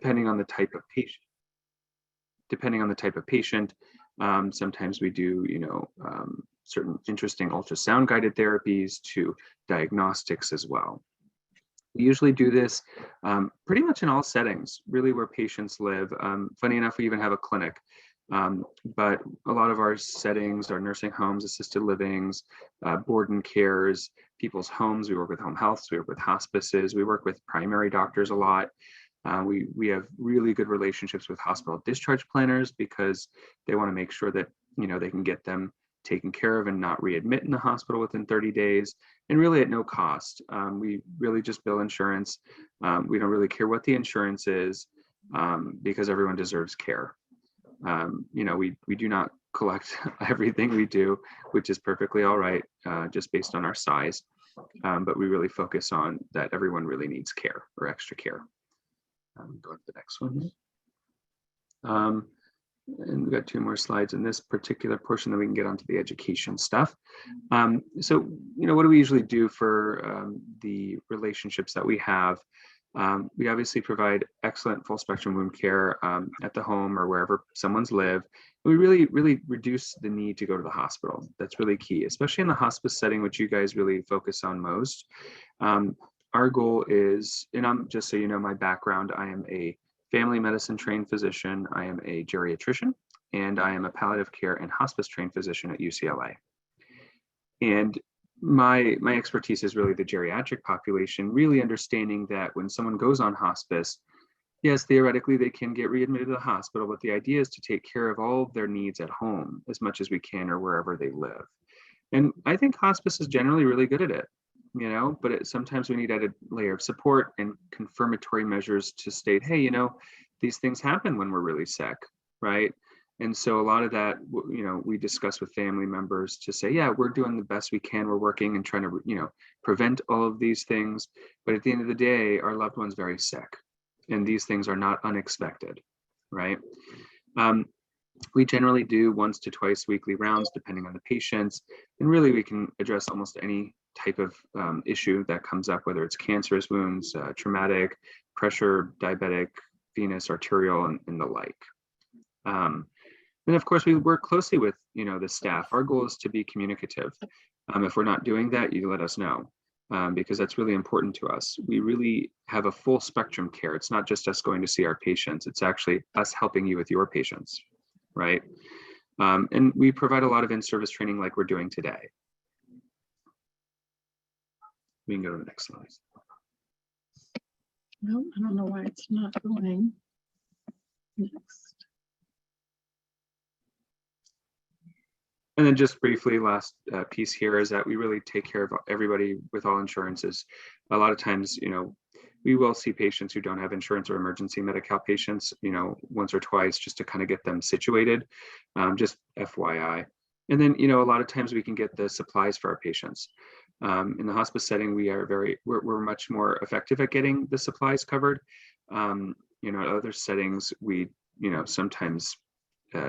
depending on the type of patient. Depending on the type of patient, sometimes we do, certain interesting ultrasound guided therapies to diagnostics as well. We usually do this pretty much in all settings, really where patients live. Funny enough, we even have a clinic, but a lot of our settings are nursing homes, assisted livings, board and cares, people's homes. We work with home health, so we work with hospices, we work with primary doctors a lot. We have really good relationships with hospital discharge planners because they want to make sure that they can get them taken care of and not readmit in the hospital within 30 days, and really at no cost. We really just bill insurance. We don't really care what the insurance is because everyone deserves care. We do not collect everything we do, which is perfectly all right, just based on our size. But we really focus on that everyone really needs care or extra care. Going to the next one. And we've got 2 more slides in this particular portion, then we can get onto the education stuff. So, what do we usually do for the relationships that we have? We obviously provide excellent full spectrum wound care at the home or wherever someone's live. We really reduce the need to go to the hospital. That's really key, especially in the hospice setting, which you guys really focus on most. Our goal is, and I'm just so you know my background, I am a family medicine trained physician, I am a geriatrician, and I am a palliative care and hospice trained physician at UCLA. And my expertise is really the geriatric population, really understanding that when someone goes on hospice, yes, theoretically they can get readmitted to the hospital, but the idea is to take care of all of their needs at home as much as we can or wherever they live. And I think hospice is generally really good at it. But sometimes we need added layer of support and confirmatory measures to state, hey, these things happen when we're really sick, right? And so a lot of that, we discuss with family members to say, yeah, we're doing the best we can. We're working and trying to, prevent all of these things. But at the end of the day, our loved one's very sick, and these things are not unexpected, right? We generally do once to twice weekly rounds, depending on the patients. And really, we can address almost any type of issue that comes up, whether it's cancerous wounds, traumatic, pressure, diabetic, venous, arterial, and the like. And of course, we work closely with the staff. Our goal is to be communicative. If we're not doing that, you let us know, because that's really important to us. We really have a full spectrum care. It's not just us going to see our patients. It's actually us helping you with your patients, right? And we provide a lot of in-service training like we're doing today. We can go to the next slide. No, I don't know why it's not going. Next. And then just briefly, last piece here is that we really take care of everybody with all insurances. A lot of times, we will see patients who don't have insurance or emergency Medi-Cal patients, once or twice just to kind of get them situated, just FYI. And then, a lot of times we can get the supplies for our patients. In the hospice setting, we're much more effective at getting the supplies covered. Other settings, we, sometimes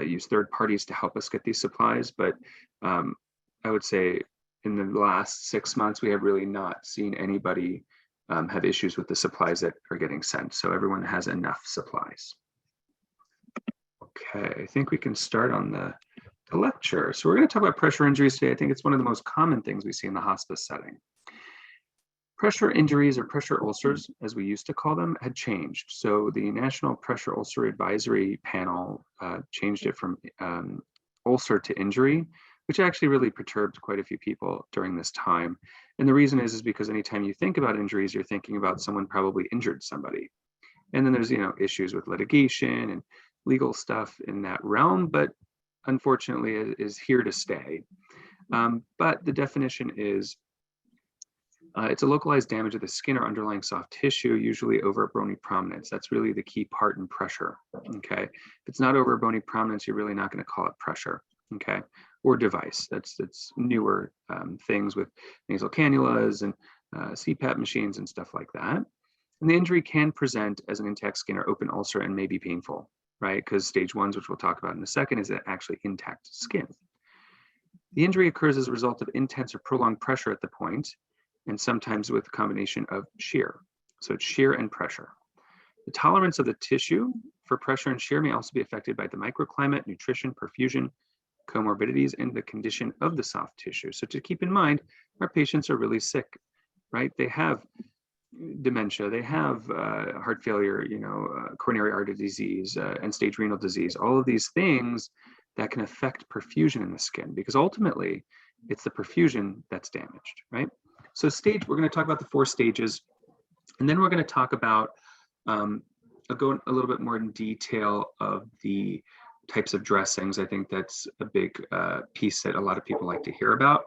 use third parties to help us get these supplies. But I would say in the last 6 months, we have really not seen anybody have issues with the supplies that are getting sent. So everyone has enough supplies. Okay, I think we can start on the lecture. So we're going to talk about pressure injuries today. I think it's one of the most common things we see in the hospice setting. Pressure injuries, or pressure ulcers, as we used to call them, had changed. So the National Pressure Ulcer Advisory Panel changed it from ulcer to injury, which actually really perturbed quite a few people during this time. And the reason is because anytime you think about injuries, you're thinking about someone probably injured somebody. And then there's, issues with litigation and legal stuff in that realm, but unfortunately it is here to stay. But the definition is it's a localized damage of the skin or underlying soft tissue, usually over bony prominence. That's really the key part in pressure, okay? If it's not over bony prominence, you're really not going to call it pressure, okay? Or device. That's newer things with nasal cannulas and CPAP machines and stuff like that. And the injury can present as an intact skin or open ulcer and may be painful, right? Because stage 1s, which we'll talk about in a second, is actually intact skin. The injury occurs as a result of intense or prolonged pressure at the point, and sometimes with a combination of shear. So it's shear and pressure. The tolerance of the tissue for pressure and shear may also be affected by the microclimate, nutrition, perfusion, comorbidities, and the condition of the soft tissue. So to keep in mind, our patients are really sick, right? They have dementia, they have heart failure, coronary artery disease, end-stage renal disease, all of these things that can affect perfusion in the skin, because ultimately it's the perfusion that's damaged, right? So we're going to talk about the 4 stages, and then we're going to talk about, I'll go a little bit more in detail of the types of dressings. I think that's a big piece that a lot of people like to hear about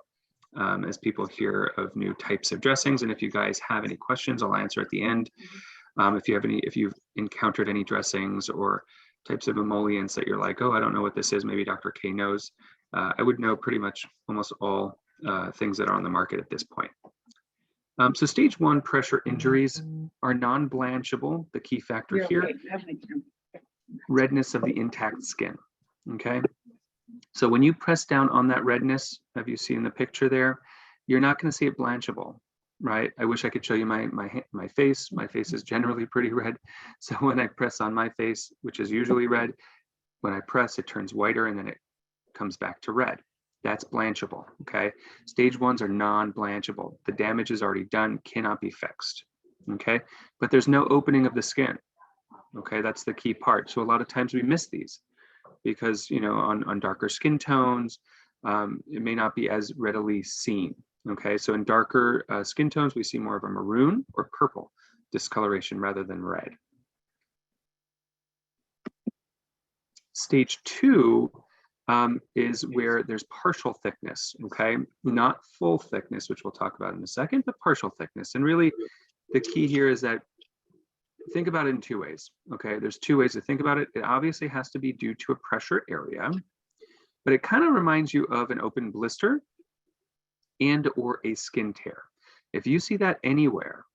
as people hear of new types of dressings. And if you guys have any questions, I'll answer at the end. If you've encountered any dressings or types of emollients that you're like, oh, I don't know what this is, maybe Dr. K knows. I would know pretty much almost all things that are on the market at this point. So stage 1 pressure injuries are non-blanchable. The key factor here, redness of the intact skin, okay? So when you press down on that redness, have you seen the picture there? You're not gonna see it blanchable, right? I wish I could show you my face. My face is generally pretty red. So when I press on my face, which is usually red, when I press, it turns whiter and then it comes back to red. That's blanchable, okay? Stage 1s are non-blanchable. The damage is already done, cannot be fixed, okay? But there's no opening of the skin, okay? That's the key part. So a lot of times we miss these because, on darker skin tones, it may not be as readily seen, okay? So in darker skin tones, we see more of a maroon or purple discoloration rather than red. Stage 2 is where there's partial thickness, okay? Not full thickness, which we'll talk about in a second, but partial thickness. And really the key here is that think about it in 2 ways, okay? There's 2 ways to think about it. It obviously has to be due to a pressure area, but it kind of reminds you of an open blister and or a skin tear. If you see that anywhere,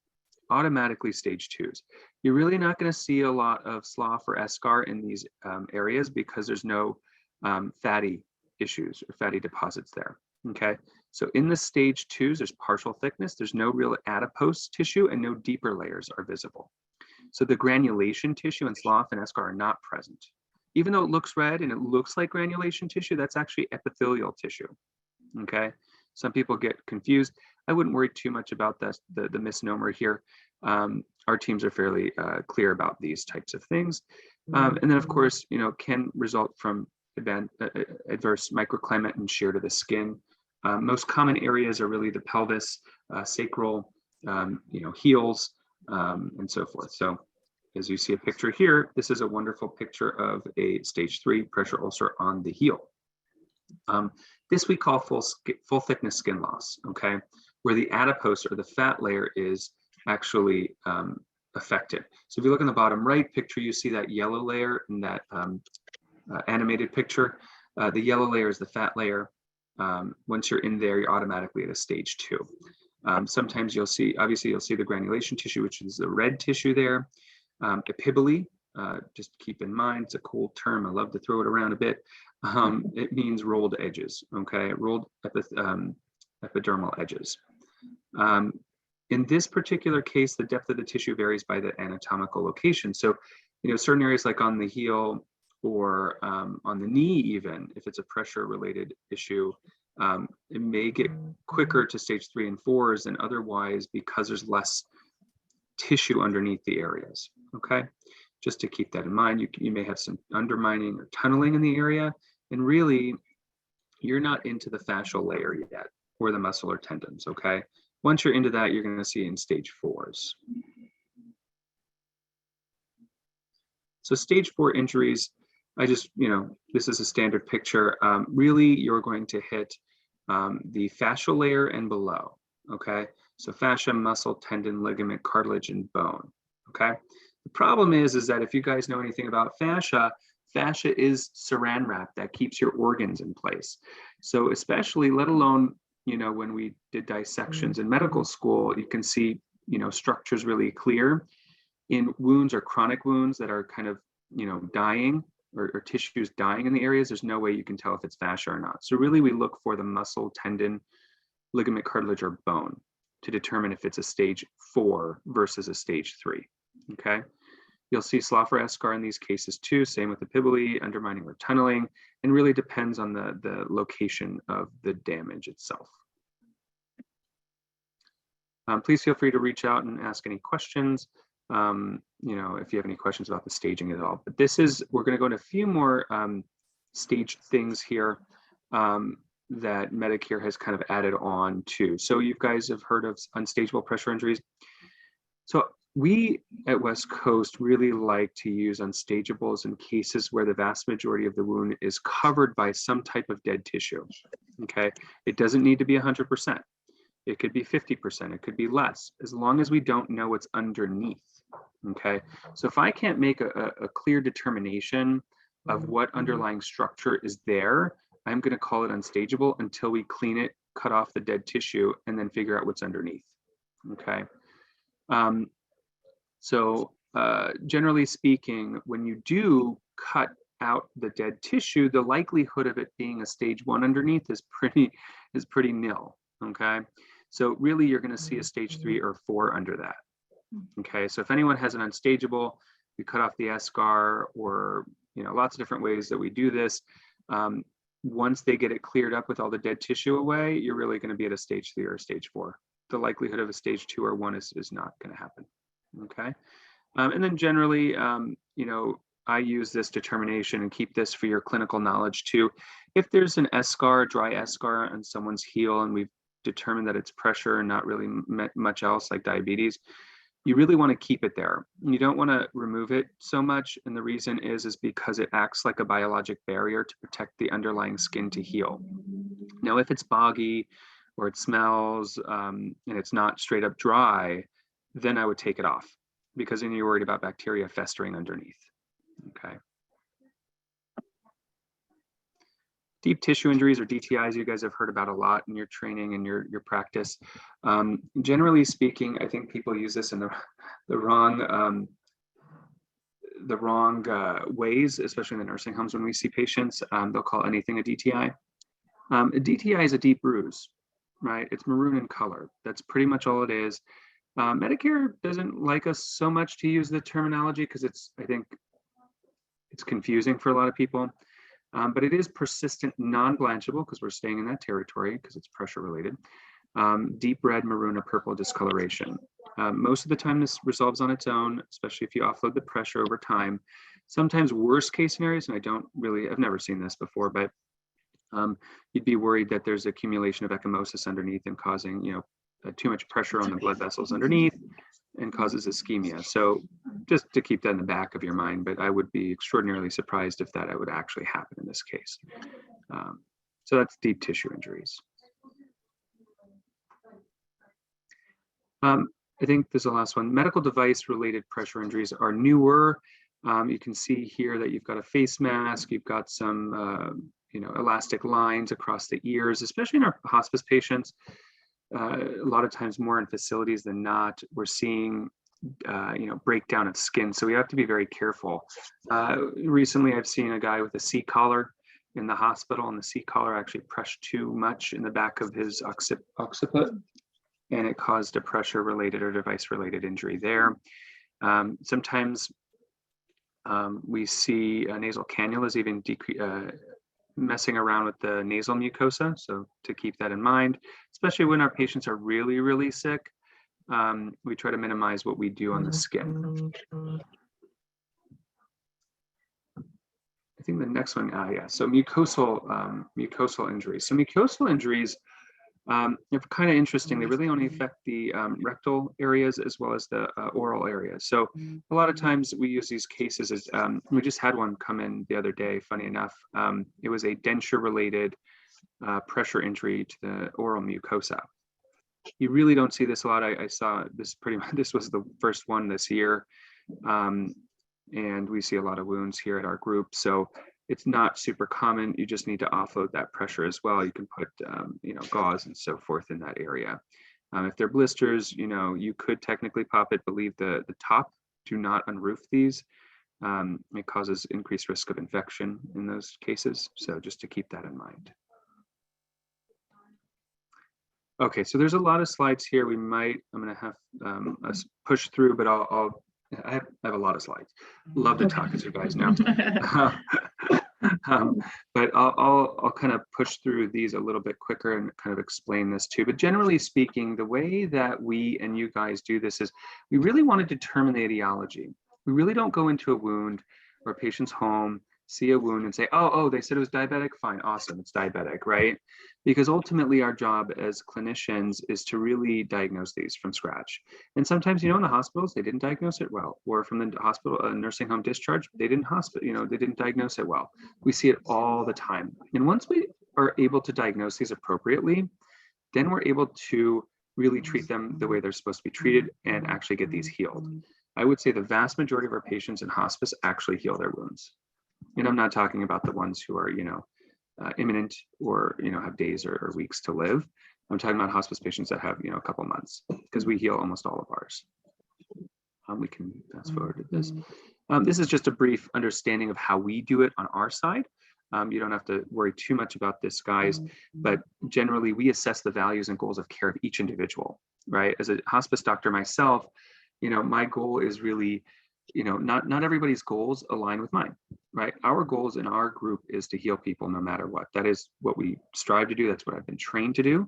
automatically stage 2s. You're really not going to see a lot of slough or eschar in these areas because there's no fatty issues or fatty deposits there, okay? So in the stage 2s, there's partial thickness, there's no real adipose tissue and no deeper layers are visible. So the granulation tissue and slough and eschar are not present. Even though it looks red and it looks like granulation tissue, that's actually epithelial tissue, okay? Some people get confused. I wouldn't worry too much about the misnomer here. Our teams are fairly clear about these types of things. And then of course, can result from adverse microclimate and shear to the skin. Most common areas are really the pelvis, sacral, heels, and so forth. So as you see a picture here, this is a wonderful picture of a stage 3 pressure ulcer on the heel. This we call full thickness skin loss, okay? Where the adipose or the fat layer is actually affected. So if you look in the bottom right picture, you see that yellow layer in that animated picture. The yellow layer is the fat layer. Once you're in there, you're automatically at a stage 2. Sometimes you'll see the granulation tissue, which is the red tissue there. Epibole, just keep in mind, it's a cool term. I love to throw it around a bit. It means rolled edges, okay? Rolled epidermal edges. In this particular case, the depth of the tissue varies by the anatomical location. So, certain areas like on the heel or on the knee even, if it's a pressure-related issue, it may get quicker to stage 3 and 4s than otherwise because there's less tissue underneath the areas, okay? Just to keep that in mind, you may have some undermining or tunneling in the area, and really, you're not into the fascial layer yet, or the muscle or tendons, okay? Once you're into that, you're gonna see in stage 4s. So stage 4 injuries, this is a standard picture. Really, you're going to hit the fascial layer and below, okay? So fascia, muscle, tendon, ligament, cartilage, and bone, okay? The problem is that if you guys know anything about fascia is saran wrap that keeps your organs in place. So especially, let alone, when we did dissections in medical school, you can see, structures really clear. In wounds or chronic wounds that are kind of, dying or tissues dying in the areas, there's no way you can tell if it's fascia or not. So really we look for the muscle, tendon, ligament, cartilage, or bone to determine if it's a stage 4 versus a stage 3, okay? You'll see Sloffer eschar in these cases too, same with the Pibili, undermining or tunneling, and really depends on the location of the damage itself. Please feel free to reach out and ask any questions, if you have any questions about the staging at all. But we're going to go into a few more staged things here that Medicare has kind of added on to. So you guys have heard of unstageable pressure injuries. So we at West Coast really like to use unstageables in cases where the vast majority of the wound is covered by some type of dead tissue. Okay, it doesn't need to be 100%. It could be 50%, it could be less, as long as we don't know what's underneath. Okay, so if I can't make a clear determination of what underlying structure is there, I'm going to call it unstageable until we clean it, cut off the dead tissue, and then figure out what's underneath. Okay. Generally speaking, when you do cut out the dead tissue, the likelihood of it being a stage 1 underneath is pretty nil. Okay. So really, you're going to see a stage 3 or 4 under that. Okay. So if anyone has an unstageable, we cut off the eschar, or lots of different ways that we do this. Once they get it cleared up with all the dead tissue away, you're really going to be at a stage 3 or stage 4. The likelihood of a stage 2 or 1 is not going to happen. Okay. And then generally, I use this determination and keep this for your clinical knowledge too. If there's an eschar, dry eschar on someone's heel, and we've determined that it's pressure and not really much else like diabetes, you really want to keep it there. You don't want to remove it so much. And the reason is because it acts like a biologic barrier to protect the underlying skin to heal. Now, if it's boggy or it smells and it's not straight up dry, then I would take it off, because then you're worried about bacteria festering underneath. Okay. Deep tissue injuries, or DTIs, you guys have heard about a lot in your training and your practice. Generally speaking, I think people use this in the wrong ways, especially in the nursing homes. When we see patients, they'll call anything a DTI. A DTI is a deep bruise, right? It's maroon in color. That's pretty much all it is. Medicare doesn't like us so much to use the terminology because I think it's confusing for a lot of people. But it is persistent, non-blanchable, because we're staying in that territory because it's pressure related. Deep red, maroon, or purple discoloration. Most of the time this resolves on its own, especially if you offload the pressure over time. Sometimes worst case scenarios, and I've never seen this before, but you'd be worried that there's accumulation of ecchymosis underneath and causing, too much pressure on the blood vessels underneath and causes ischemia. So just to keep that in the back of your mind, but I would be extraordinarily surprised if that would actually happen in this case. So that's deep tissue injuries. I think this is the last one. Medical device related pressure injuries are newer. You can see here that you've got a face mask, you've got some elastic lines across the ears, especially in our hospice patients. A lot of times more in facilities than not, we're seeing breakdown of skin. So we have to be very careful. Recently, I've seen a guy with a C-collar in the hospital, and the C-collar actually pressed too much in the back of his occiput, and it caused a pressure-related or device-related injury there. Sometimes we see nasal cannulas even messing around with the nasal mucosa. So to keep that in mind, especially when our patients are really, really sick, we try to minimize what we do on the skin. I think the next one, so mucosal injuries. So mucosal injuries are kind of interesting. They really only affect the rectal areas as well as the oral areas. So a lot of times we use these cases as, we just had one come in the other day, funny enough. It was a denture-related pressure injury to the oral mucosa. You really don't see this a lot. I saw this this was the first one this year. And we see a lot of wounds here at our group. So it's not super common. You just need to offload that pressure as well. You can put, gauze and so forth in that area. If they're blisters, you could technically pop it, but leave the top. Do not unroof these. It causes increased risk of infection in those cases. So just to keep that in mind. Okay, so there's a lot of slides here. I'm going to have us push through, but I'll I have a lot of slides. Love to talk, as you guys know. But I'll kind of push through these a little bit quicker and kind of explain this too. But generally speaking, the way that we and you guys do this is we really want to determine the etiology. We really don't go into a wound or a patient's home, see a wound and say, oh, they said it was diabetic. Fine, awesome, it's diabetic, right? Because ultimately our job as clinicians is to really diagnose these from scratch. And sometimes, in the hospitals, they didn't diagnose it well, or from the hospital, nursing home discharge, they didn't they didn't diagnose it well. We see it all the time. And once we are able to diagnose these appropriately, then we're able to really treat them the way they're supposed to be treated and actually get these healed. I would say the vast majority of our patients in hospice actually heal their wounds. And I'm not talking about the ones who are, imminent or, have days or weeks to live. I'm talking about hospice patients that have, a couple months, because we heal almost all of ours. We can fast forward to this. This is just a brief understanding of how we do it on our side. You don't have to worry too much about this, guys, but generally we assess the values and goals of care of each individual, right? As a hospice doctor myself, my goal is really, not everybody's goals align with mine, right? Our goals in our group is to heal people no matter what. That is what we strive to do. That's what I've been trained to do.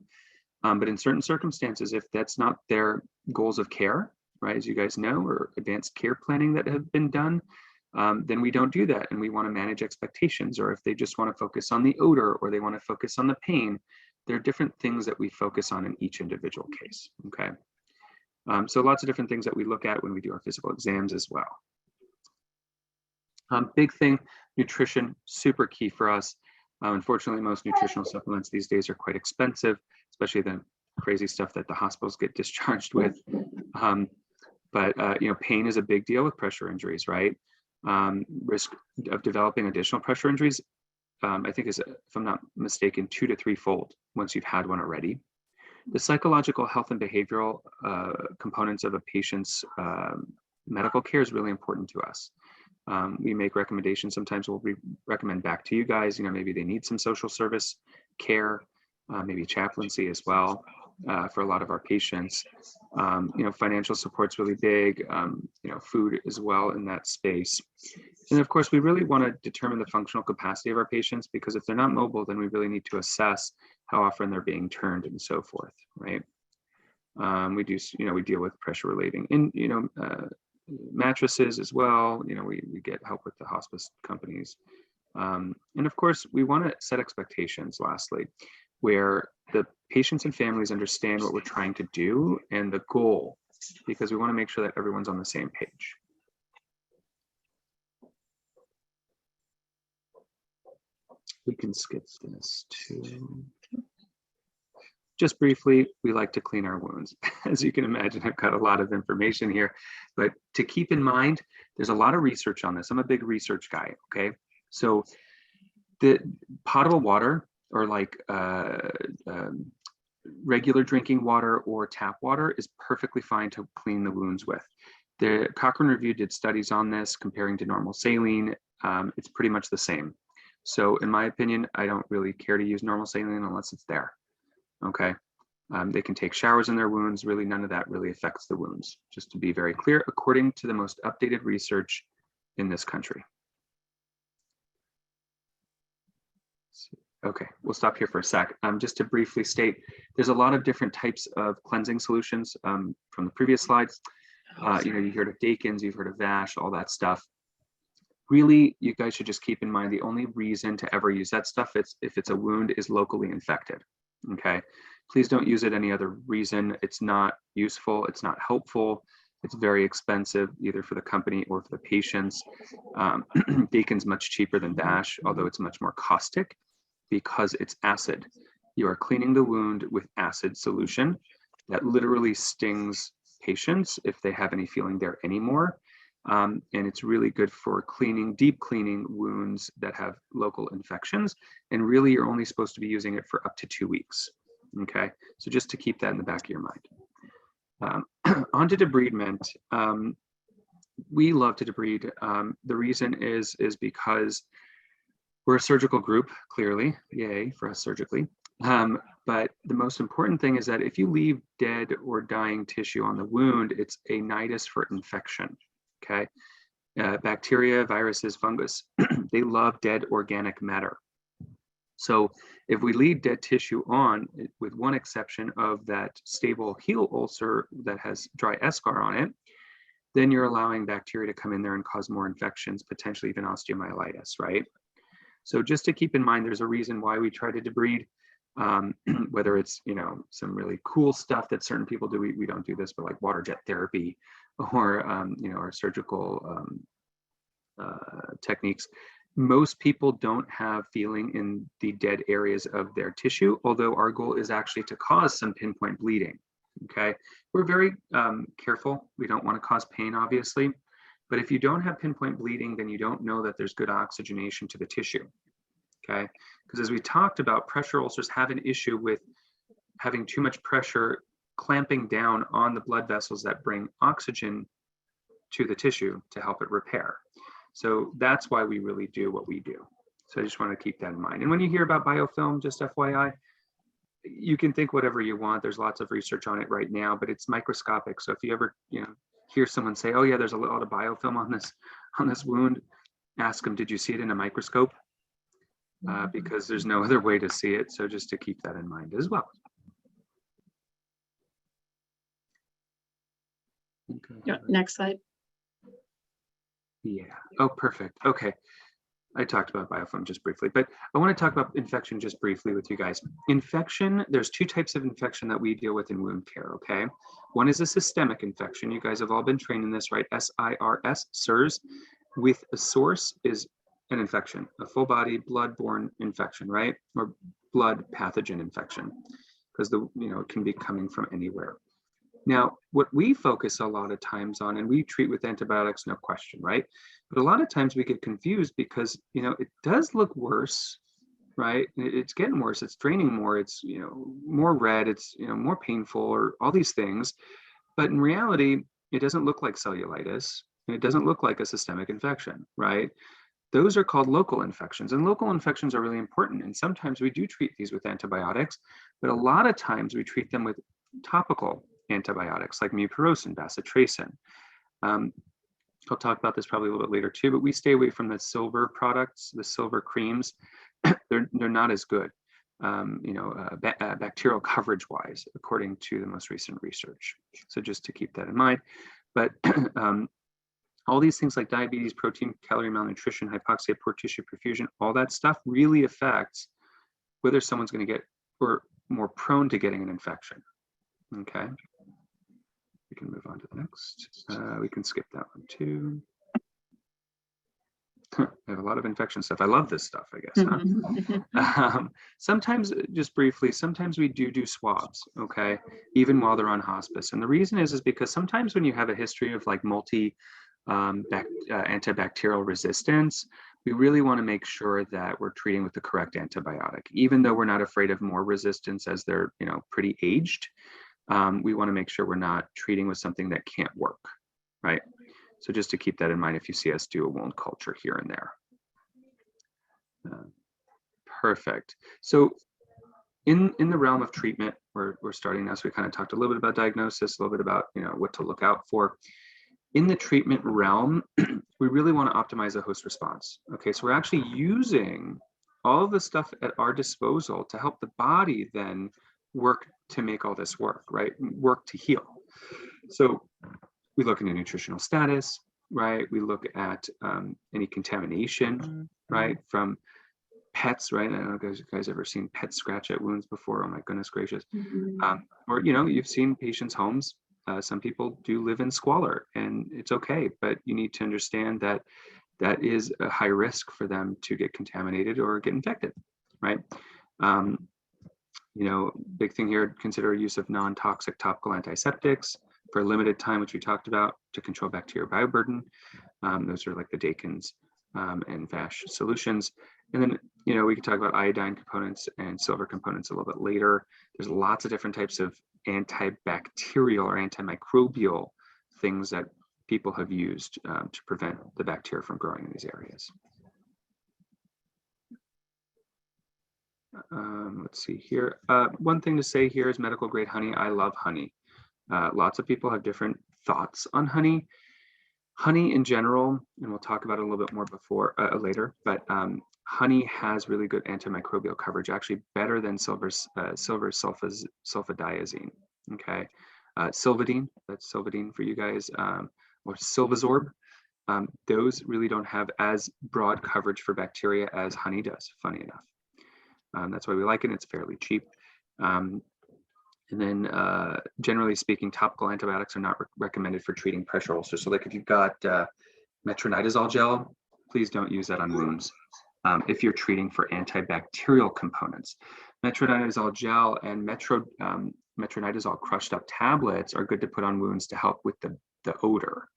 But in certain circumstances, if that's not their goals of care, right, as you guys know, or advanced care planning that have been done, then we don't do that. And we want to manage expectations, or if they just want to focus on the odor or they want to focus on the pain, there are different things that we focus on in each individual case, okay? So lots of different things that we look at when we do our physical exams as well. Big thing, nutrition, super key for us. Unfortunately, most nutritional supplements these days are quite expensive, especially the crazy stuff that the hospitals get discharged with. But pain is a big deal with pressure injuries, right? Risk of developing additional pressure injuries, I think is, if I'm not mistaken, 2 to 3-fold once you've had one already. The psychological health and behavioral components of a patient's medical care is really important to us. We make recommendations. Sometimes we'll recommend back to you guys, maybe they need some social service care, maybe chaplaincy as well for a lot of our patients. Financial support's really big, food as well in that space. And of course, we really want to determine the functional capacity of our patients, because if they're not mobile, then we really need to assess how often they're being turned and so forth, right? We deal with pressure relieving and, mattresses as well. We get help with the hospice companies. And of course, we want to set expectations, lastly, where the patients and families understand what we're trying to do and the goal, because we want to make sure that everyone's on the same page. We can skip this too. Just briefly, we like to clean our wounds. As you can imagine, I've got a lot of information here, but to keep in mind, there's a lot of research on this. I'm a big research guy, okay? So the potable water, or like regular drinking water or tap water, is perfectly fine to clean the wounds with. The Cochrane Review did studies on this comparing to normal saline. It's pretty much the same. So in my opinion, I don't really care to use normal saline unless it's there. Okay, they can take showers in their wounds. Really, none of that really affects the wounds, just to be very clear, according to the most updated research in this country. Okay, we'll stop here for a sec. Just to briefly state, there's a lot of different types of cleansing solutions from the previous slides. You heard of Dakins, you've heard of Vash, all that stuff. Really, you guys should just keep in mind the only reason to ever use that stuff if it's a wound is locally infected. Okay, please don't use it any other reason. It's not useful, it's not helpful, it's very expensive either for the company or for the patients. Dakin's much cheaper than Vash, although it's much more caustic because it's acid. You are cleaning the wound with acid solution that literally stings patients if they have any feeling there anymore. And it's really good for cleaning, deep cleaning wounds that have local infections. And really, you're only supposed to be using it for up to 2 weeks. Okay, so just to keep that in the back of your mind. On to debridement. We love to debride. The reason is because we're a surgical group, clearly. Yay for us surgically. But the most important thing is that if you leave dead or dying tissue on the wound, it's a nidus for infection. Okay. Bacteria, viruses, fungus, they love dead organic matter. So if we leave dead tissue on, with one exception of that stable heel ulcer that has dry eschar on it, then you're allowing bacteria to come in there and cause more infections, potentially even osteomyelitis, right? So just to keep in mind, there's a reason why we try to debride, whether it's, some really cool stuff that certain people do. We don't do this, but like water jet therapy or, our surgical techniques. Most people don't have feeling in the dead areas of their tissue, although our goal is actually to cause some pinpoint bleeding. Okay, we're very careful. We don't want to cause pain, obviously, but if you don't have pinpoint bleeding, then you don't know that there's good oxygenation to the tissue. Okay, because as we talked about, pressure ulcers have an issue with having too much pressure clamping down on the blood vessels that bring oxygen to the tissue to help it repair. So that's why we really do what we do. So I just want to keep that in mind. And when you hear about biofilm, just FYI, you can think whatever you want. There's lots of research on it right now, but it's microscopic. So if you ever, hear someone say, "Oh yeah, there's a lot of biofilm on this wound," ask them, "Did you see it in a microscope?" Because there's no other way to see it. So just to keep that in mind as well. Okay. Yeah, next slide. Yeah. Oh, perfect. Okay. I talked about biofilm just briefly, but I want to talk about infection just briefly with you guys. Infection, there's two types of infection that we deal with in wound care, okay? One is a systemic infection. You guys have all been trained in this, right? SIRS, SIRS, with a source is an infection, a full body blood-borne infection, right? Or blood pathogen infection, because it can be coming from anywhere. Now, what we focus a lot of times on, and we treat with antibiotics, no question, right? But a lot of times we get confused because, it does look worse, right? It's getting worse, it's draining more, it's, more red, it's, more painful, or all these things. But in reality, it doesn't look like cellulitis, and it doesn't look like a systemic infection, right? Those are called local infections, and local infections are really important. And sometimes we do treat these with antibiotics, but a lot of times we treat them with topical antibiotics like mupirocin, bacitracin. I'll talk about this probably a little bit later too, but we stay away from the silver products, the silver creams. they're not as good, bacterial coverage wise, according to the most recent research. So just to keep that in mind. But all these things like diabetes, protein, calorie malnutrition, hypoxia, poor tissue perfusion, all that stuff really affects whether someone's going to get or more prone to getting an infection. Okay. We can move on to the next. We can skip that one too. I have a lot of infection stuff. I love this stuff, I guess. Huh? Sometimes, just briefly, sometimes we do swabs, okay, even while they're on hospice. And the reason is because sometimes when you have a history of like antibacterial resistance, we really want to make sure that we're treating with the correct antibiotic, even though we're not afraid of more resistance as they're, pretty aged. We want to make sure we're not treating with something that can't work, right? So just to keep that in mind if you see us do a wound culture here and there. Perfect. So in the realm of treatment, we're starting now. So we kind of talked a little bit about diagnosis, a little bit about what to look out for. In the treatment realm, we really want to optimize the host response. Okay, so we're actually using all of the stuff at our disposal to help the body then work to make all this work, right? Work to heal. So we look into nutritional status, right? We look at any contamination, right? From pets, right? I don't know if you guys ever seen pets scratch at wounds before. Oh my goodness gracious. Or, you've seen patients' homes. Some people do live in squalor and it's okay, but you need to understand that that is a high risk for them to get contaminated or get infected, right? Big thing here, consider use of non-toxic topical antiseptics for a limited time, which we talked about, to control bacterial bioburden. Those are like the Dakins and Vash solutions. And then, we can talk about iodine components and silver components a little bit later. There's lots of different types of antibacterial or antimicrobial things that people have used to prevent the bacteria from growing in these areas. Let's see here. One thing to say here is medical grade honey. I love honey. Lots of people have different thoughts on honey. Honey in general, and we'll talk about it a little bit more later, but honey has really good antimicrobial coverage, actually better than silver sulfadiazine. Okay, Silvadene, that's Silvadene for you guys, or Silvazorb. Those really don't have as broad coverage for bacteria as honey does, funny enough. That's why we like it. It's fairly cheap. And then generally speaking, topical antibiotics are not recommended for treating pressure ulcers. So like if you've got metronidazole gel, please don't use that on wounds if you're treating for antibacterial components. Metronidazole gel and metronidazole crushed up tablets are good to put on wounds to help with the odor,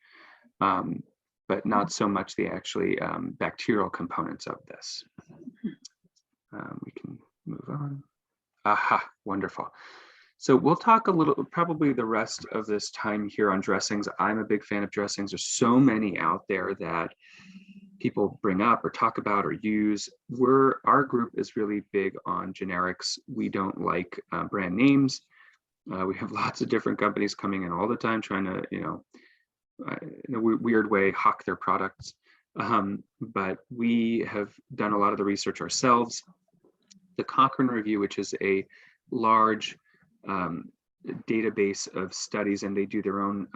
but not so much the actually bacterial components of this. We can move on. Aha, wonderful. So we'll talk a little, probably the rest of this time here on dressings. I'm a big fan of dressings. There's so many out there that people bring up or talk about or use. Our group is really big on generics. We don't like brand names. We have lots of different companies coming in all the time trying to, in a weird way, hawk their products. But we have done a lot of the research ourselves. The Cochrane Review, which is a large database of studies, and they do their own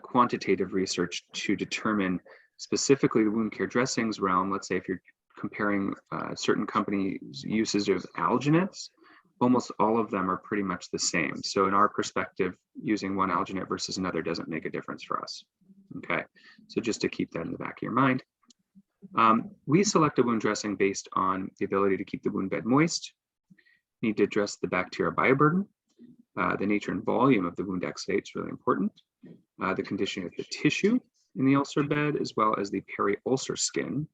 quantitative research to determine specifically the wound care dressings realm. Let's say if you're comparing certain companies' uses of alginates, almost all of them are pretty much the same. So in our perspective, using one alginate versus another doesn't make a difference for us. Okay, so just to keep that in the back of your mind. We select a wound dressing based on the ability to keep the wound bed moist, need to address the bacterial bioburden, the nature and volume of the wound exudate is really important, the condition of the tissue in the ulcer bed, as well as the peri-ulcer skin.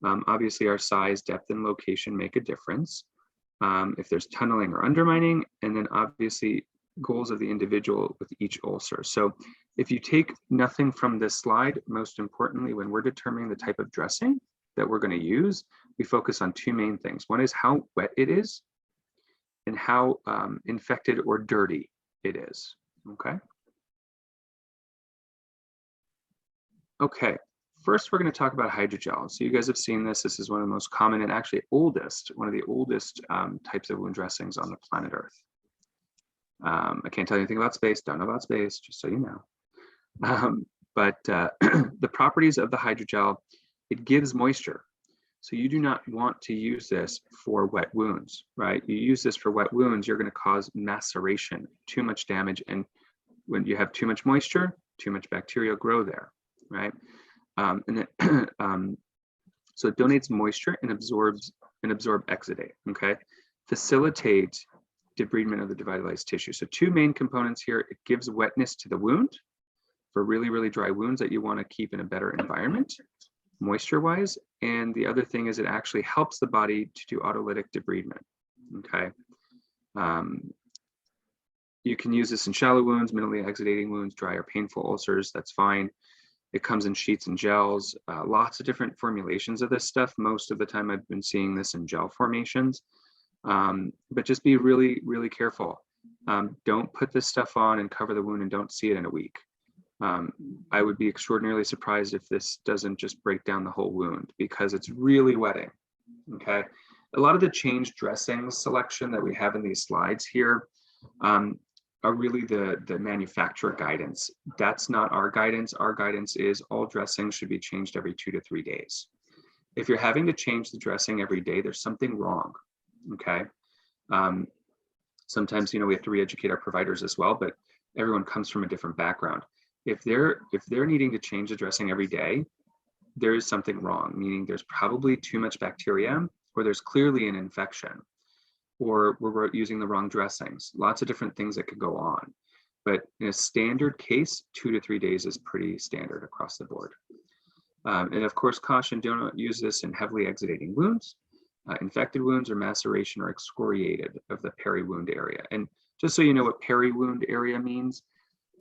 Obviously, our size, depth, and location make a difference. If there's tunneling or undermining, and then obviously goals of the individual with each ulcer. So if you take nothing from this slide, most importantly, when we're determining the type of dressing that we're going to use, we focus on two main things. One is how wet it is, and how infected or dirty it is, okay? Okay, first we're gonna talk about hydrogel. So you guys have seen this. This is one of the most common and actually one of the oldest types of wound dressings on the planet Earth. I can't tell you anything about space, don't know about space, just so you know. But the properties of the hydrogel, it gives moisture. So you do not want to use this for wet wounds, right? You use this for wet wounds, you're going to cause maceration, too much damage. And when you have too much moisture, too much bacteria grow there, right? So it donates moisture and absorb exudate, okay? Facilitate debridement of the devitalized tissue. So two main components here. It gives wetness to the wound for really, really dry wounds that you want to keep in a better environment, moisture-wise, and the other thing is it actually helps the body to do autolytic debridement, okay? You can use this in shallow wounds, minimally exudating wounds, dry or painful ulcers, that's fine. It comes in sheets and gels, lots of different formulations of this stuff. Most of the time I've been seeing this in gel formations, but just be really, really careful. Don't put this stuff on and cover the wound and don't see it in a week. I would be extraordinarily surprised if this doesn't just break down the whole wound because it's really wetting, okay? A lot of the change dressings selection that we have in these slides here are really the manufacturer guidance. That's not our guidance. Our guidance is all dressings should be changed every 2 to 3 days. If you're having to change the dressing every day, there's something wrong, okay? Sometimes, we have to re-educate our providers as well, but everyone comes from a different background. If they're needing to change the dressing every day, there is something wrong, meaning there's probably too much bacteria, or there's clearly an infection, or we're using the wrong dressings. Lots of different things that could go on. But in a standard case, 2 to 3 days is pretty standard across the board. And of course, caution, don't use this in heavily exudating wounds, infected wounds, or maceration or excoriated of the peri-wound area. And just so you know what peri-wound area means,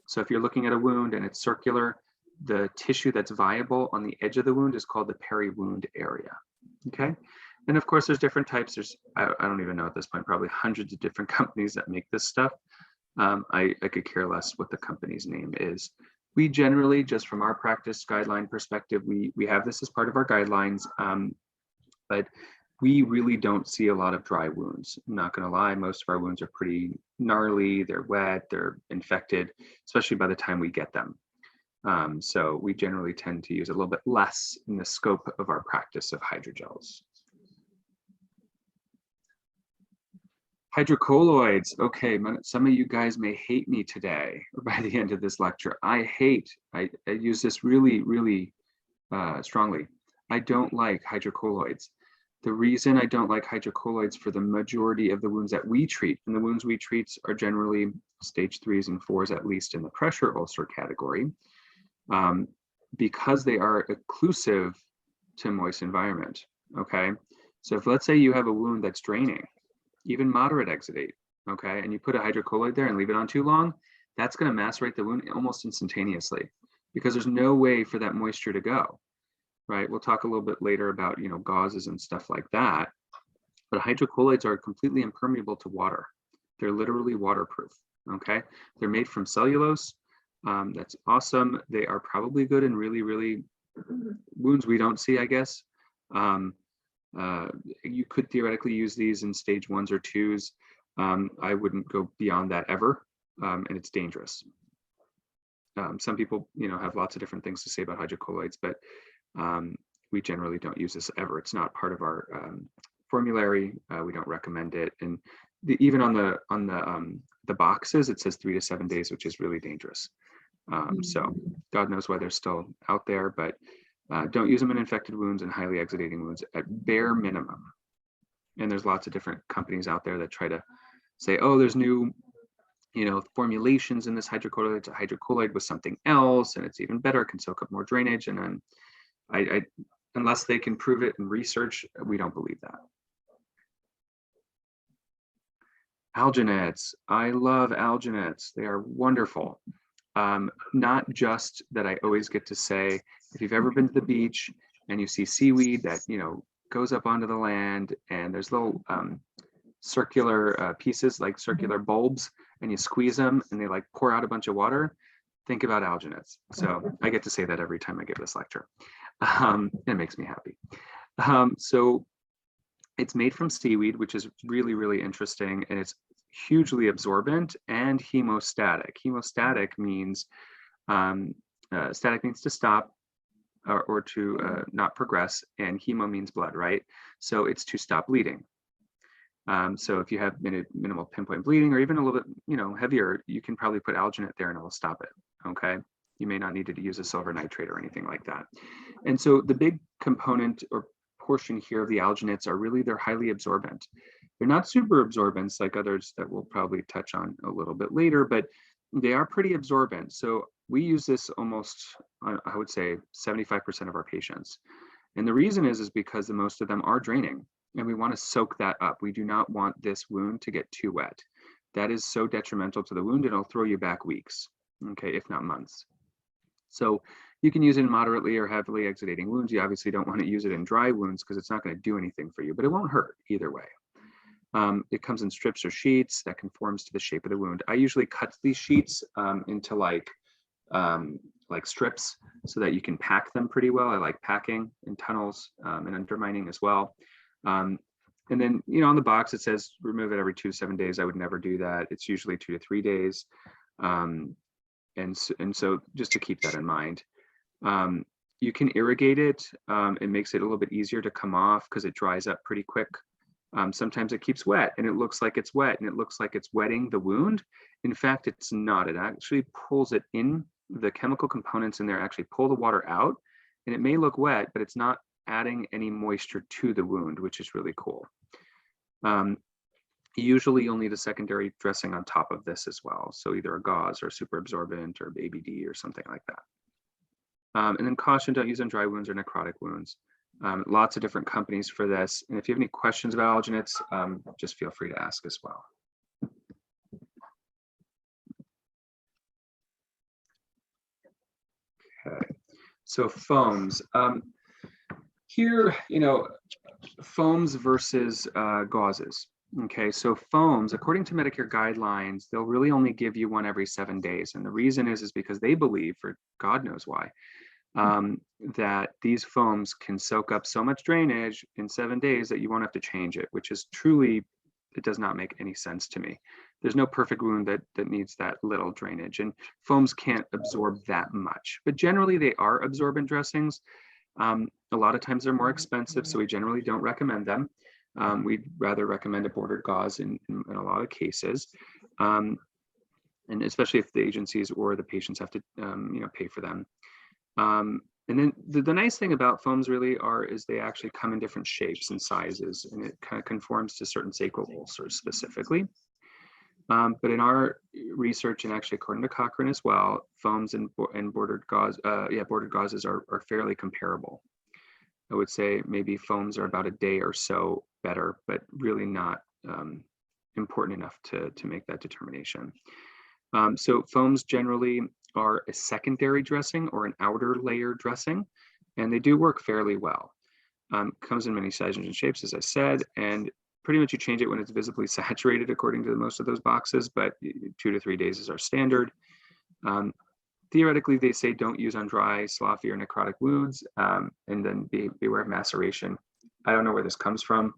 so if you're looking at a wound and it's circular, the tissue that's viable on the edge of the wound is called the peri-wound area, okay? And of course, there's different types. I don't even know at this point, probably hundreds of different companies that make this stuff. I could care less what the company's name is. We generally, just from our practice guideline perspective, we have this as part of our guidelines, but we really don't see a lot of dry wounds. I'm not going to lie, most of our wounds are pretty gnarly, they're wet, they're infected, especially by the time we get them. So we generally tend to use a little bit less in the scope of our practice of hydrogels. Hydrocolloids. Okay, some of you guys may hate me today or by the end of this lecture. I use this really, really strongly. I don't like hydrocolloids. The reason I don't like hydrocolloids for the majority of the wounds that we treat, and the wounds we treat are generally stage 3s and 4s, at least in the pressure ulcer category, because they are occlusive to moist environment, okay? So if, let's say you have a wound that's draining, even moderate exudate, okay, and you put a hydrocolloid there and leave it on too long, that's going to macerate the wound almost instantaneously because there's no way for that moisture to go, right? We'll talk a little bit later about, you know, gauzes and stuff like that, but hydrocolloids are completely impermeable to water. They're literally waterproof, okay? They're made from cellulose. That's awesome. They are probably good in really, really wounds we don't see, I guess. You could theoretically use these in stage 1s or 2s. I wouldn't go beyond that ever, and it's dangerous. Some people, you know, have lots of different things to say about hydrocolloids, but we generally don't use this ever. It's not part of our formulary. We don't recommend it, and even on the boxes, it says 3 to 7 days, which is really dangerous. So God knows why they're still out there, but don't use them in infected wounds and highly exudating wounds at bare minimum. And there's lots of different companies out there that try to say, oh, there's new, you know, formulations in this hydrocolloid. It's a hydrocolloid with something else, and it's even better, it can soak up more drainage. And then I unless they can prove it in research, we don't believe that. Alginates. I love alginates. They are wonderful. Not just that I always get to say, if you've ever been to the beach and you see seaweed that, you know, goes up onto the land and there's little circular pieces, like circular bulbs, and you squeeze them and they like pour out a bunch of water, think about alginates. So I get to say that every time I give this lecture. It makes me happy. So it's made from seaweed, which is really, really interesting, and it's hugely absorbent and hemostatic. Hemostatic means, static means to stop or to not progress, and hemo means blood, right? So it's to stop bleeding. So if you have minimal pinpoint bleeding or even a little bit, you know, heavier, you can probably put alginate there and it will stop it, okay? You may not need to use a silver nitrate or anything like that. And so the big component or portion here of the alginates are really, they're highly absorbent. They're not super absorbents like others that we'll probably touch on a little bit later, but they are pretty absorbent. So we use this almost, I would say 75% of our patients. And the reason is because the most of them are draining and we want to soak that up. We do not want this wound to get too wet. That is so detrimental to the wound, and it'll throw you back weeks, okay, if not months. So you can use it in moderately or heavily exudating wounds. You obviously don't want to use it in dry wounds because it's not going to do anything for you, but it won't hurt either way. It comes in strips or sheets that conforms to the shape of the wound. I usually cut these sheets into like strips so that you can pack them pretty well. I like packing in tunnels and undermining as well. And then, you know, on the box, it says remove it every 2 to 7 days. I would never do that. It's usually 2 to 3 days. And so just to keep that in mind. You can irrigate it. It makes it a little bit easier to come off because it dries up pretty quick. Sometimes it keeps wet and it looks like it's wet and it looks like it's wetting the wound. In fact, it's not. It actually pulls it in. The chemical components in there actually pull the water out, and it may look wet, but it's not adding any moisture to the wound, which is really cool. Usually you'll need a secondary dressing on top of this as well. So either a gauze or super absorbent or ABD or something like that. And then caution, don't use on dry wounds or necrotic wounds. Lots of different companies for this. And if you have any questions about alginates, just feel free to ask as well. Okay, so foams. Here, you know, foams versus gauzes. Okay, so foams, according to Medicare guidelines, they'll really only give you one every 7 days. And the reason is because they believe, for God knows why, that these foams can soak up so much drainage in 7 days that you won't have to change it, which is truly, it does not make any sense to me. There's no perfect wound that needs that little drainage, and foams can't absorb that much. But generally, they are absorbent dressings. A lot of times they're more expensive, so we generally don't recommend them. We'd rather recommend a bordered gauze in a lot of cases. And especially if the agencies or the patients have to, pay for them. And then the nice thing about foams really is they actually come in different shapes and sizes, and it kind of conforms to certain sacral ulcers specifically. But in our research, and actually according to Cochrane as well, foams and bordered gauze, bordered gauzes are fairly comparable. I would say maybe foams are about a day or so better, but really not important enough to make that determination. So foams generally are a secondary dressing or an outer layer dressing, and they do work fairly well. Comes in many sizes and shapes, as I said, and pretty much you change it when it's visibly saturated according to most of those boxes, but 2 to 3 days is our standard. Theoretically, they say don't use on dry, sloughy, or necrotic wounds, and then beware of maceration. I don't know where this comes from.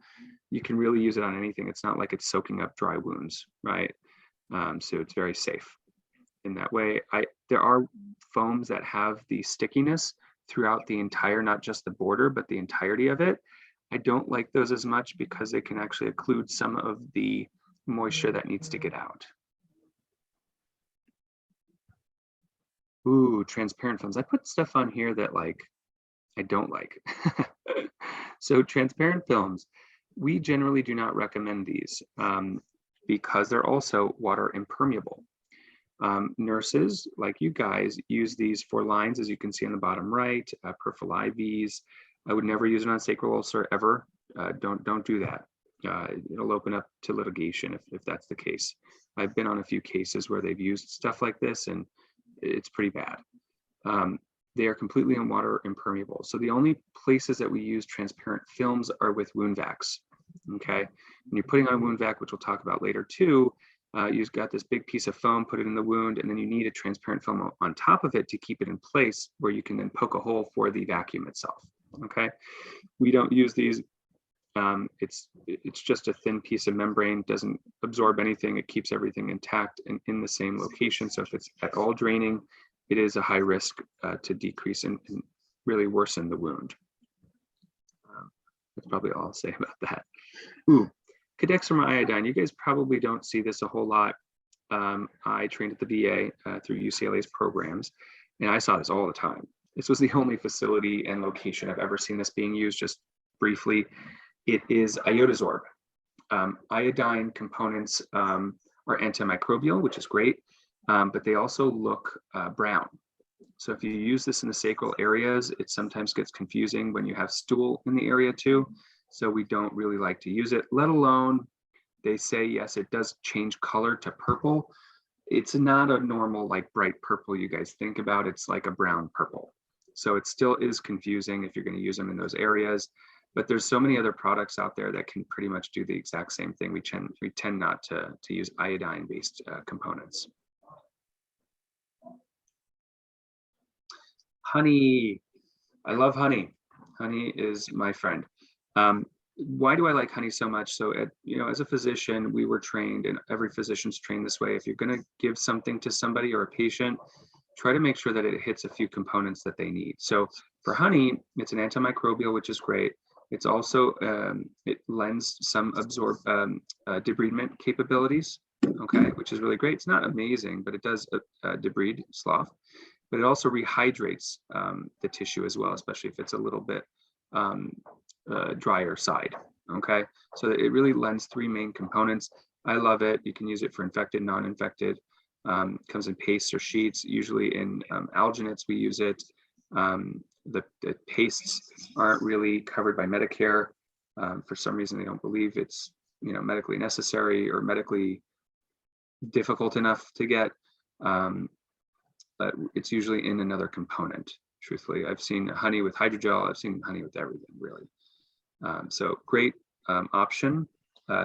You can really use it on anything. It's not like it's soaking up dry wounds, right? So it's very safe in that way. There are foams that have the stickiness throughout the entire, not just the border, but the entirety of it. I don't like those as much because they can actually occlude some of the moisture that needs to get out. Ooh, transparent films. I put stuff on here that I don't like. So transparent films, we generally do not recommend these because they're also water impermeable. Nurses like you guys use these for lines, as you can see on the bottom right, peripheral IVs. I would never use it on sacral ulcer ever. Don't do that. It'll open up to litigation if that's the case. I've been on a few cases where they've used stuff like this, and it's pretty bad. They are completely on water impermeable. So the only places that we use transparent films are with wound vacs. Okay, when you're putting on wound vac, which we'll talk about later too, you've got this big piece of foam, put it in the wound, and then you need a transparent film on top of it to keep it in place, where you can then poke a hole for the vacuum itself. Okay, we don't use these. It's just a thin piece of membrane, doesn't absorb anything. It keeps everything intact and in the same location. So if it's at all draining, it is a high risk to decrease and really worsen the wound. That's probably all I'll say about that. Ooh, Cadextrum iodine. You guys probably don't see this a whole lot. I trained at the VA through UCLA's programs, and I saw this all the time. This was the only facility and location I've ever seen this being used. Just briefly, it is iodosorb. Iodine components are antimicrobial, which is great, but they also look brown. So if you use this in the sacral areas, it sometimes gets confusing when you have stool in the area too. So we don't really like to use it, let alone they say, yes, it does change color to purple. It's not a normal like bright purple you guys think about. It's like a brown purple. So it still is confusing if you're going to use them in those areas. But there's so many other products out there that can pretty much do the exact same thing. We tend not to use iodine-based components. Honey, I love honey. Honey is my friend. Why do I like honey so much? So, as a physician, we were trained, and every physician's trained this way. If you're going to give something to somebody or a patient, try to make sure that it hits a few components that they need. So for honey, it's an antimicrobial, which is great. It's also, it lends some debridement capabilities, okay, which is really great. It's not amazing, but it does debride slough, but it also rehydrates the tissue as well, especially if it's a little bit drier side, okay? So it really lends 3 main components. I love it. You can use it for infected, non-infected. Comes in pastes or sheets. Usually in alginates, we use it. The pastes aren't really covered by Medicare. For some reason, they don't believe it's medically necessary or medically difficult enough to get. But it's usually in another component. Truthfully, I've seen honey with hydrogel. I've seen honey with everything, really. So great option.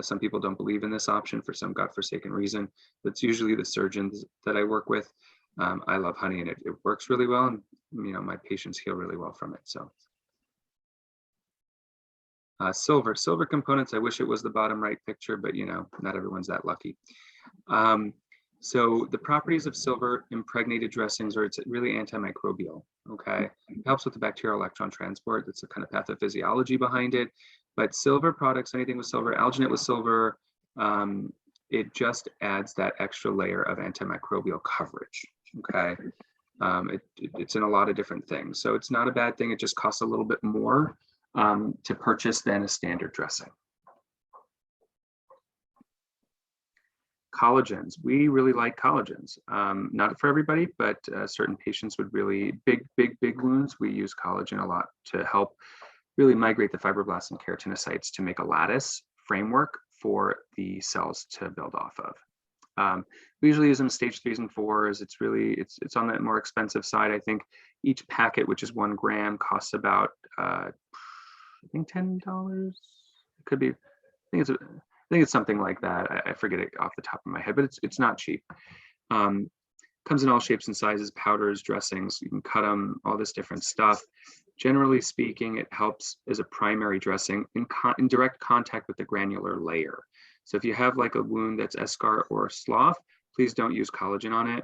Some people don't believe in this option for some godforsaken reason, but it's usually the surgeons that I work with. I love honey, and it works really well, and my patients heal really well from it. So silver components. I wish it was the bottom right picture, but not everyone's that lucky. So the properties of silver impregnated dressings are it's really antimicrobial. Okay, it helps with the bacterial electron transport. That's the kind of pathophysiology behind it. But silver products, anything with silver, alginate with silver, it just adds that extra layer of antimicrobial coverage. Okay, it's in a lot of different things, so it's not a bad thing. It just costs a little bit more to purchase than a standard dressing. Collagens, we really like collagens. Not for everybody, but certain patients would really, big wounds, we use collagen a lot to help really migrate the fibroblasts and keratinocytes to make a lattice framework for the cells to build off of. We usually use them stage 3s and 4s. It's on the more expensive side. I think each packet, which is 1 gram, costs about I think $10. It could be. I think it's something like that. I forget it off the top of my head, but it's not cheap. Comes in all shapes and sizes, powders, dressings. You can cut them, all this different stuff. Generally speaking, it helps as a primary dressing in direct contact with the granular layer. So if you have like a wound that's eschar or slough, please don't use collagen on it.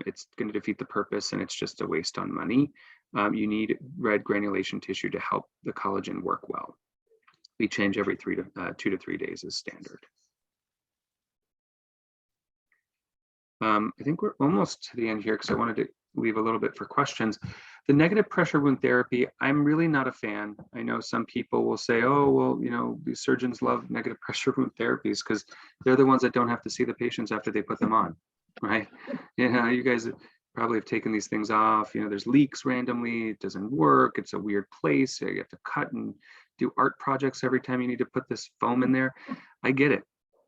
It's going to defeat the purpose, and it's just a waste on money. You need red granulation tissue to help the collagen work well. We change every 2 to 3 days as standard. I think we're almost to the end here because I wanted to leave a little bit for questions. The negative pressure wound therapy, I'm really not a fan. I know some people will say, oh, well, these surgeons love negative pressure wound therapies because they're the ones that don't have to see the patients after they put them on, right? You guys probably have taken these things off. There's leaks randomly. It doesn't work. It's a weird place. You have to cut and do art projects every time you need to put this foam in there. I get it.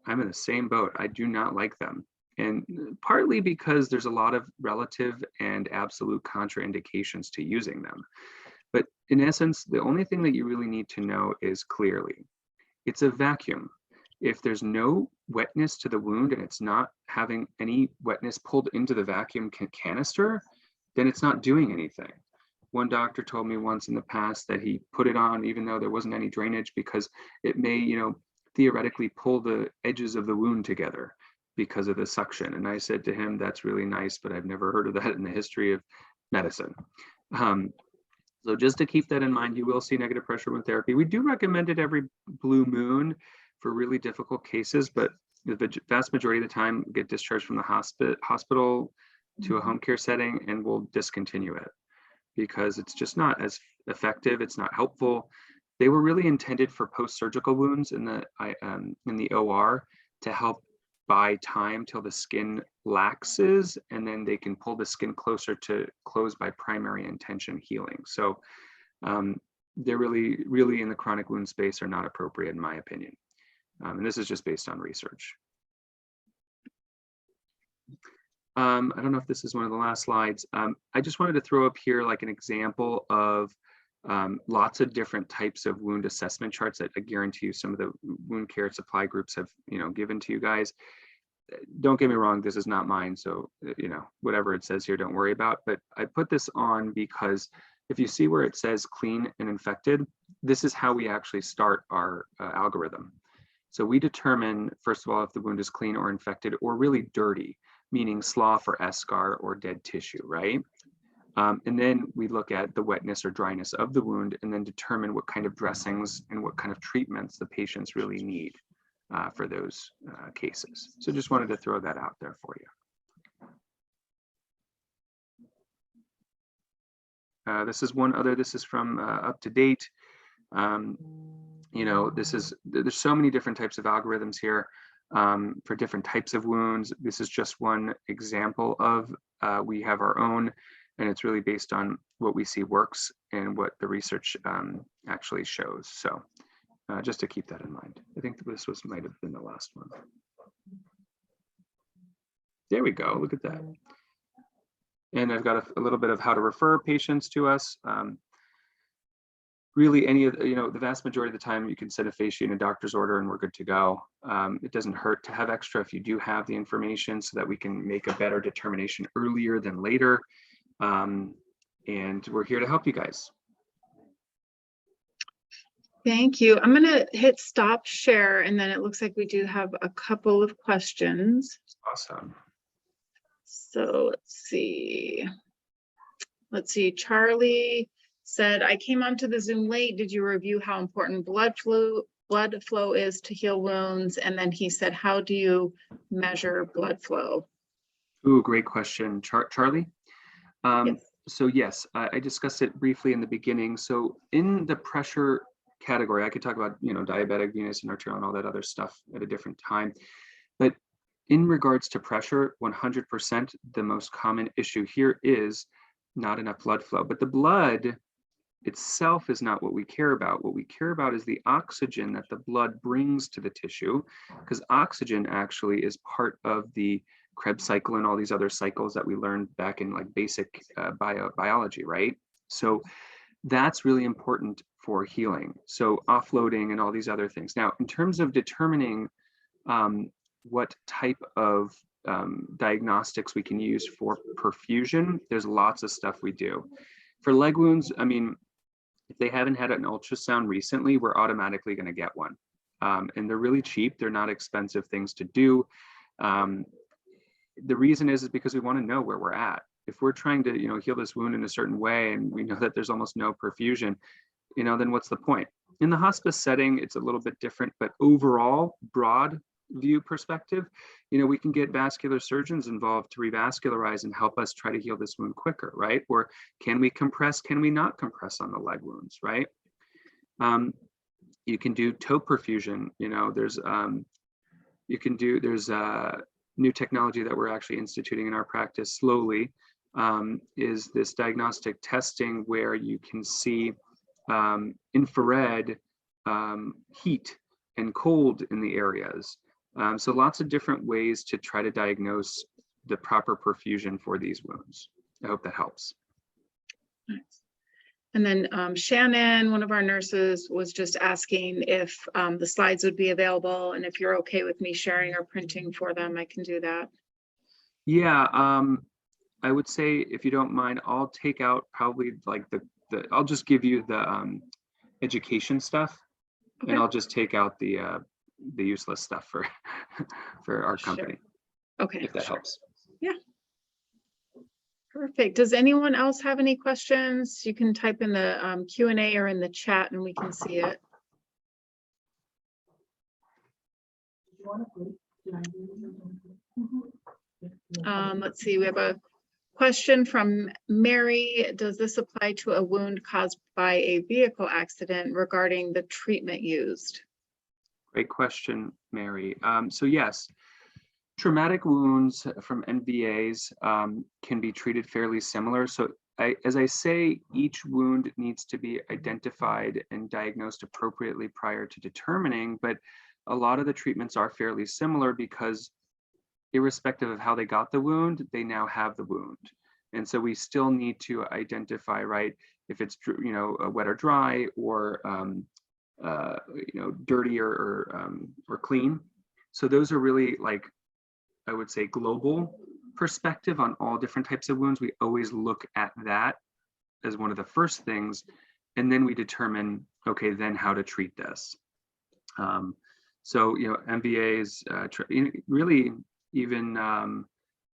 I'm in the same boat. I do not like them. And partly because there's a lot of relative and absolute contraindications to using them. But in essence, the only thing that you really need to know is clearly, it's a vacuum. If there's no wetness to the wound and it's not having any wetness pulled into the vacuum canister, then it's not doing anything. One doctor told me once in the past that he put it on even though there wasn't any drainage because it may, theoretically pull the edges of the wound together because of the suction. And I said to him, that's really nice, but I've never heard of that in the history of medicine. So just to keep that in mind, you will see negative pressure wound therapy. We do recommend it every blue moon for really difficult cases, but the vast majority of the time get discharged from the hospital to a home care setting, and we'll discontinue it because it's just not as effective. It's not helpful. They were really intended for post-surgical wounds in the OR to help buy time till the skin laxes, and then they can pull the skin closer to close by primary intention healing. So they're really in the chronic wound space are not appropriate in my opinion. And this is just based on research. I don't know if this is one of the last slides. I just wanted to throw up here like an example of lots of different types of wound assessment charts that I guarantee you some of the wound care supply groups have given to you guys. Don't get me wrong, this is not mine, so whatever it says here, don't worry about. But I put this on because if you see where it says clean and infected, this is how we actually start our algorithm. So we determine, first of all, if the wound is clean or infected or really dirty, meaning slough or eschar or dead tissue, right? And then we look at the wetness or dryness of the wound and then determine what kind of dressings and what kind of treatments the patients really need for those cases. So just wanted to throw that out there for you. This is one other, this is from Up to Date. There's so many different types of algorithms here for different types of wounds. This is just one example of, we have our own, and it's really based on what we see works and what the research actually shows. So just to keep that in mind. I think this might have been the last one. There we go, look at that. And I've got a little bit of how to refer patients to us. really any of the, the vast majority of the time you can send a face sheet in a doctor's order and we're good to go. It doesn't hurt to have extra if you do have the information so that we can make a better determination earlier than later. And we're here to help you guys. Thank you. I'm going to hit stop share, and then it looks like we do have a couple of questions. Awesome. So let's see. Charlie said, I came onto the Zoom late. Did you review how important blood flow is to heal wounds? And then he said, how do you measure blood flow? Ooh, great question, Charlie. Yes. So yes, I discussed it briefly in the beginning. So in the pressure category, I could talk about, diabetic, venous, and arterial, and all that other stuff at a different time. But in regards to pressure, 100%, the most common issue here is not enough blood flow. But the blood itself is not what we care about. What we care about is the oxygen that the blood brings to the tissue, because oxygen actually is part of the Krebs cycle and all these other cycles that we learned back in like basic biology, right? So that's really important for healing. So offloading and all these other things. Now, in terms of determining what type of diagnostics we can use for perfusion, there's lots of stuff we do. For leg wounds, I mean, if they haven't had an ultrasound recently, we're automatically going to get one. And they're really cheap. They're not expensive things to do. The reason is because we want to know where we're at. If we're trying to, heal this wound in a certain way, and we know that there's almost no perfusion, then what's the point? In the hospice setting, it's a little bit different, but overall, broad view perspective, we can get vascular surgeons involved to revascularize and help us try to heal this wound quicker, right? Or can we compress? Can we not compress on the leg wounds, right? You can do toe perfusion. There's new technology that we're actually instituting in our practice slowly, is this diagnostic testing where you can see infrared heat and cold in the areas. So lots of different ways to try to diagnose the proper perfusion for these wounds. I hope that helps. Nice. And then Shannon, one of our nurses, was just asking if the slides would be available, and if you're okay with me sharing or printing for them, I can do that. Yeah, I would say, if you don't mind, I'll take out probably like I'll just give you the education stuff, okay. And I'll just take out the useless stuff for our company. Sure. Okay. If that helps. Yeah. Perfect. Does anyone else have any questions? You can type in the Q&A or in the chat and we can see it. Let's see, we have a question from Mary. Does this apply to a wound caused by a vehicle accident regarding the treatment used? Great question, Mary. So yes, traumatic wounds from NVAs can be treated fairly similar. So as I say, each wound needs to be identified and diagnosed appropriately prior to determining, but a lot of the treatments are fairly similar because irrespective of how they got the wound, they now have the wound. And so we still need to identify, right, if it's, wet or dry, or, dirty or clean. So those are really, like, I would say, global perspective on all different types of wounds. We always look at that as one of the first things, and then we determine, okay, then how to treat this. So, MVAs, really even,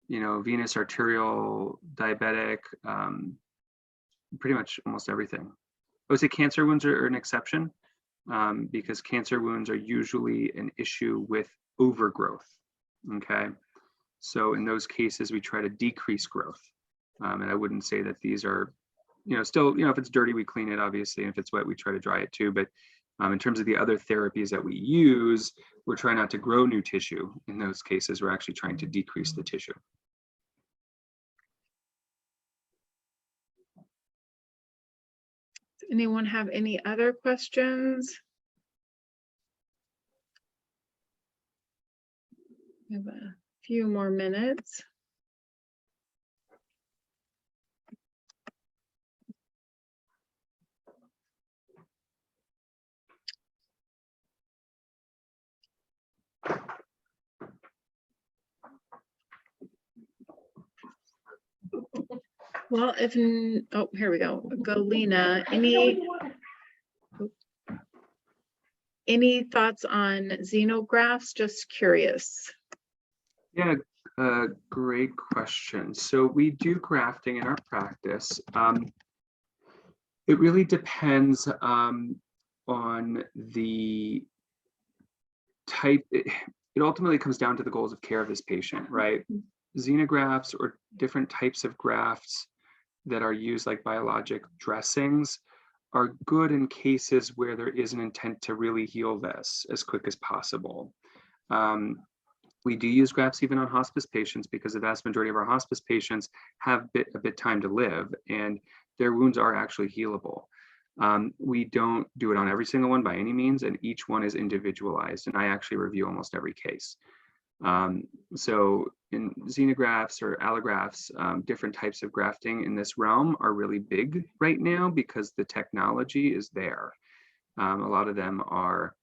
venous, arterial, diabetic, pretty much almost everything. I would say cancer wounds are an exception, because cancer wounds are usually an issue with overgrowth. Okay, so in those cases, we try to decrease growth. And I wouldn't say that these are, still, if it's dirty, we clean it, obviously. And if it's wet, we try to dry it too. But in terms of the other therapies that we use, we're trying not to grow new tissue. In those cases, we're actually trying to decrease the tissue. Does anyone have any other questions? We have a few more minutes. Well, oh, here we go. Galena, any thoughts on xenografts? Just curious. Yeah, great question. So we do grafting in our practice. It really depends on the type. It ultimately comes down to the goals of care of this patient, right? Xenografts or different types of grafts that are used like biologic dressings are good in cases where there is an intent to really heal this as quick as possible. We do use grafts even on hospice patients because the vast majority of our hospice patients have a bit time to live and their wounds are actually healable. We don't do it on every single one by any means, and each one is individualized, and I actually review almost every case. So in xenografts or allografts, different types of grafting in this realm are really big right now because the technology is there. A lot of them are,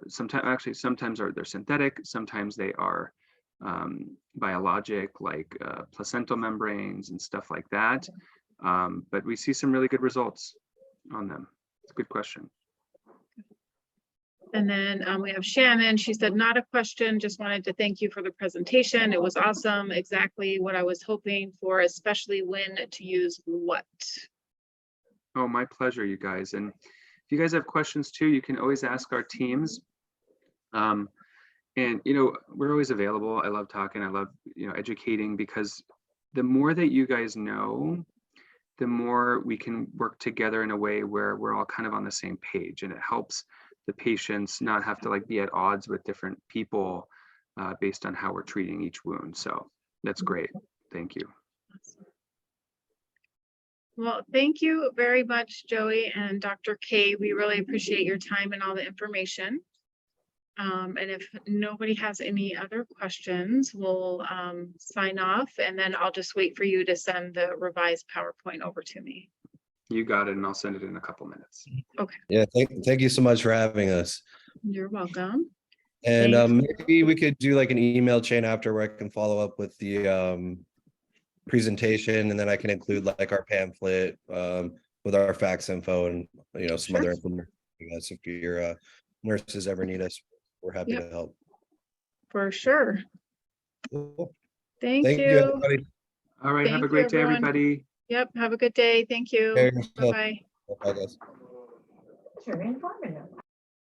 sometimes they're synthetic, sometimes they are biologic, like placental membranes and stuff like that. But we see some really good results on them. It's a good question. And then we have Shannon. She said, not a question, just wanted to thank you for the presentation. It was awesome. Exactly what I was hoping for, especially when to use what. Oh, my pleasure, you guys. And if you guys have questions too, you can always ask our teams. And, we're always available. I love talking. I love, educating, because the more that you guys know, the more we can work together in a way where we're all kind of on the same page, and it helps the patients not have to be at odds with different people based on how we're treating each wound. So that's great. Thank you. Well, thank you very much, Joey and Dr. K. We really appreciate your time and all the information. And if nobody has any other questions, we'll sign off, and then I'll just wait for you to send the revised PowerPoint over to me. You got it, and I'll send it in a couple minutes. Okay. Yeah, thank you so much for having us. You're welcome. And maybe we could do like an email chain after where I can follow up with the presentation, and then I can include like our pamphlet with our fax info and some other information. If your nurses ever need us, we're happy to help. For sure. Cool. Thank you. Everybody. All right, have a great day, everybody. Yep, have a good day. Thank you. Bye-bye. Bye, guys. Very informative.